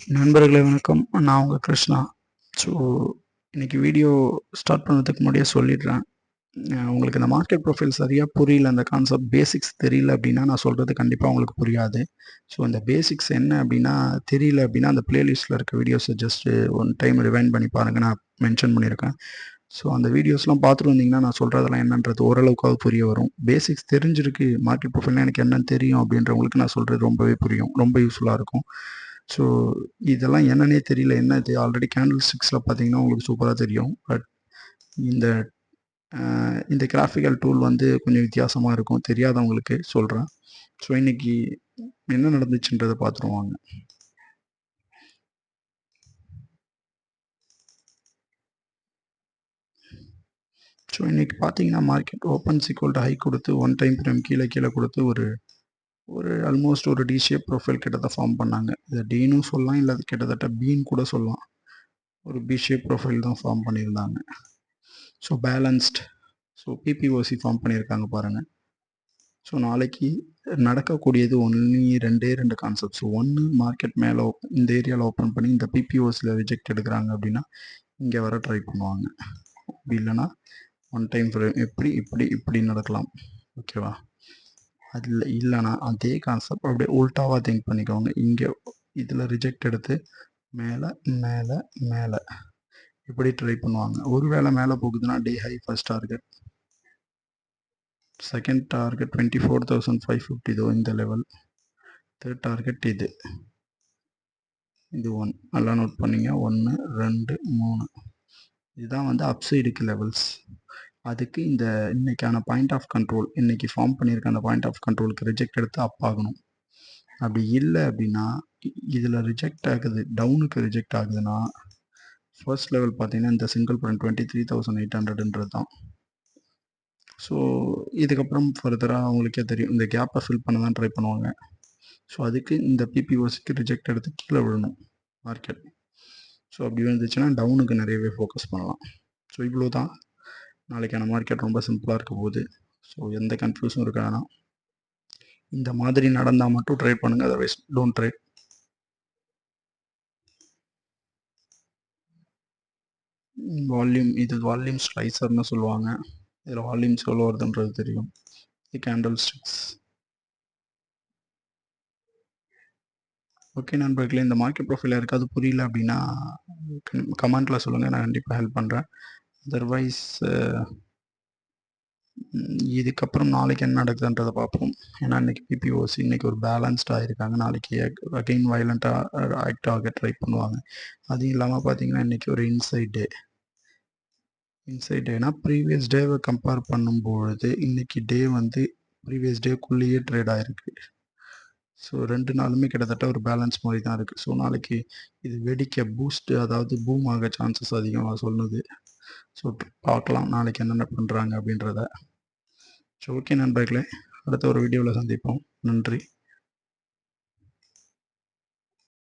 நண்பர்களே வணக்கம். நான் உங்க கிருஷ்ணா. ஸோ, இன்னைக்கு வீடியோ ஸ்டார்ட் பண்ணதுக்கு முன்னாடியே சொல்லிடுறேன். உங்களுக்கு இந்த மார்க்கெட் ப்ரொஃபைல் சரியா புரியல, அந்த கான்செப்ட் பேசிக்ஸ் தெரியல அப்படின்னா, நான் சொல்றது கண்டிப்பா உங்களுக்கு புரியாது. ஸோ, இந்த பேசிக்ஸ் என்ன அப்படின்னா, தெரியல அப்படின்னா, அந்த பிளேலிஸ்ட்ல இருக்க videos just one time rewind பண்ணி பாருங்க. நான் மென்ஷன் பண்ணியிருக்கேன். ஸோ, அந்த வீடியோஸ்லாம் பார்த்துட்டு வந்தீங்கன்னா, நான் சொல்றதெல்லாம் என்னன்றது ஓரளவுக்காவது புரிய வரும். பேசிக்ஸ் தெரிஞ்சிருக்கு, மார்க்கெட் ப்ரொஃபைல்னா எனக்கு என்னன்னு தெரியும் அப்படின்றவங்களுக்கு நான் சொல்றது ரொம்பவே புரியும். ரொம்ப யூஸ்ஃபுல்லா இருக்கும். ஸோ, இதெல்லாம் என்னன்னே தெரியல. என்ன இது ஆல்ரெடி கேண்டில் ஸ்டிக்ஸ்ல பார்த்தீங்கன்னா, உங்களுக்கு சூப்பரா தெரியும். பட் இந்த இந்த கிராஃபிக்கல் டூல் வந்து கொஞ்சம் வித்தியாசமா இருக்கும். தெரியாதவங்களுக்கு சொல்றேன். ஸோ, இன்னைக்கு என்ன நடந்துச்சுன்றத பார்த்துருவோம் வாங்க. ஸோ, இன்னைக்கு பார்த்தீங்கன்னா, market opens equal to high குடுத்து, ஒன் டைம் ஃப்ரேம் கீழ கீழ குடுத்து ஒரு ஒரு ஆல்மோஸ்ட் ஒரு டி ஷேப் ப்ரொஃபைல் கிட்டத்தட்ட ஃபார்ம் பண்ணாங்க. இத டின்னும் சொல்லலாம், இல்ல அது கிட்டத்தட்ட பின்னு கூட சொல்லலாம். ஒரு பி ஷேப் ப்ரொஃபைல் தான் ஃபார்ம் பண்ணியிருந்தாங்க. So, balanced. ஸோ, பிபிஓசி ஃபார்ம் பண்ணியிருக்காங்க பாருங்க. ஸோ, நாளைக்கு நடக்கக்கூடியது ஒன்லி 2 கான்செப்ட்ஸ். ஒண்ணு மார்க்கெட் மேல இந்த ஏரியால ஓப்பன் பண்ணி இந்த பிபிஓஸ்ல ரிஜெக்ட் எடுக்குறாங்க அப்படின்னா, இங்க வர ட்ரை பண்ணுவாங்க. அப்படி இல்லன்னா, ஒன் டைம் ஃப்ரேம் இப்படி நடக்கலாம். ஓகேவா? அதில் இல்லைன்னா அதே கான்செப்ட் அப்படியே உல்டாவா திங்க் பண்ணிக்கோங்க. இங்கே இதில் ரிஜெக்ட் எடுத்து மேலே மேலே மேலே இப்படி ட்ரை பண்ணுவாங்க. ஒருவேளை மேலே போகுதுன்னா டே high first target, second target 24,550 இதோ இந்த லெவல், தேர்ட் டார்கெட் இது 1 நல்லா நோட் பண்ணிங்க. 1 2 3 இதுதான் வந்து அப்சைடுக்கு லெவல்ஸ். அதுக்கு இந்த இன்னைக்கான பாயிண்ட் ஆஃப் கண்ட்ரோல், இன்னைக்கு ஃபார்ம் பண்ணியிருக்க அந்த பாயிண்ட் ஆஃப் கண்ட்ரோலுக்கு ரிஜெக்ட் எடுத்து அப் ஆகணும். அப்படி இல்லை அப்படின்னா, இதில் ரிஜெக்ட் ஆகுது, டவுனுக்கு ரிஜெக்ட் ஆகுதுன்னா, ஃபர்ஸ்ட் லெவல் பார்த்தீங்கன்னா இந்த சிங்கிள் பாயிண்ட் 23,800ன்றது தான். ஸோ, இதுக்கப்புறம் ஃபர்தராக அவங்களுக்கே தெரியும், இந்த கேப்பை ஃபில் பண்ண தான் ட்ரை பண்ணுவாங்க. ஸோ, அதுக்கு இந்த பிபிஓசிக்கு ரிஜெக்ட் எடுத்து கீழே விழணும் மார்க்கெட். ஸோ, அப்படி வந்துச்சுன்னா டவுனுக்கு நிறையவே ஃபோக்கஸ் பண்ணலாம். ஸோ, இவ்வளோ தான் நாளைக்கான மார்க்கெட். ரொம்ப சிம்பிளாக இருக்க போகுது. ஸோ, எந்த கன்ஃபியூஸும் இருக்க வேணாம். இந்த மாதிரி நடந்தால் மட்டும் ட்ரேட் பண்ணுங்கள், அதர்வைஸ் டோன்ட் ட்ரேட். வால்யூம், இது வால்யூம் ஸ்லைசர்னு சொல்லுவாங்க. இதில் வால்யூம்ஸ் எவ்வளோ வருதுன்றது தெரியும். இது கேண்டில் ஸ்டிக்ஸ். ஓகே நண்பர்களே, இந்த மார்க்கெட் ப்ரொஃபைல் யாருக்காவது புரியல அப்படின்னா கமெண்ட்டில் சொல்லுங்கள், நான் கண்டிப்பாக ஹெல்ப் பண்ணுறேன். அதர்வைஸ் இதுக்கப்புறம் நாளைக்கு என்ன நடக்குதுன்றதை பார்ப்போம். ஏன்னா இன்றைக்கி பிபிஓசி இன்றைக்கி ஒரு பேலன்ஸ்டாக இருக்காங்க. நாளைக்கு அகெயின் வயலண்ட்டாக ஆக்ட் ஆக ட்ரை பண்ணுவாங்க. அதுவும் இல்லாமல் பார்த்தீங்கன்னா இன்றைக்கி ஒரு இன்சைட் டேனா ப்ரீவியஸ் டேவை கம்பேர் பண்ணும்பொழுது இன்றைக்கி டே வந்து ப்ரீவியஸ் டேக்குள்ளேயே ட்ரேட் ஆகிருக்கு. ஸோ 2 நாளுமே கிட்டத்தட்ட ஒரு பேலன்ஸ் மாதிரி தான் இருக்குது. ஸோ நாளைக்கு இது வெடிக்க பூஸ்ட், அதாவது பூம் ஆக சான்சஸ் அதிகமாக சொல்லுது. ஸோ பார்க்கலாம் நாளைக்கு என்னென்ன பண்ணுறாங்க அப்படின்றத. ஸோ ஓகே நண்பர்களே, அடுத்த ஒரு வீடியோவில் சந்திப்போம். நன்றி.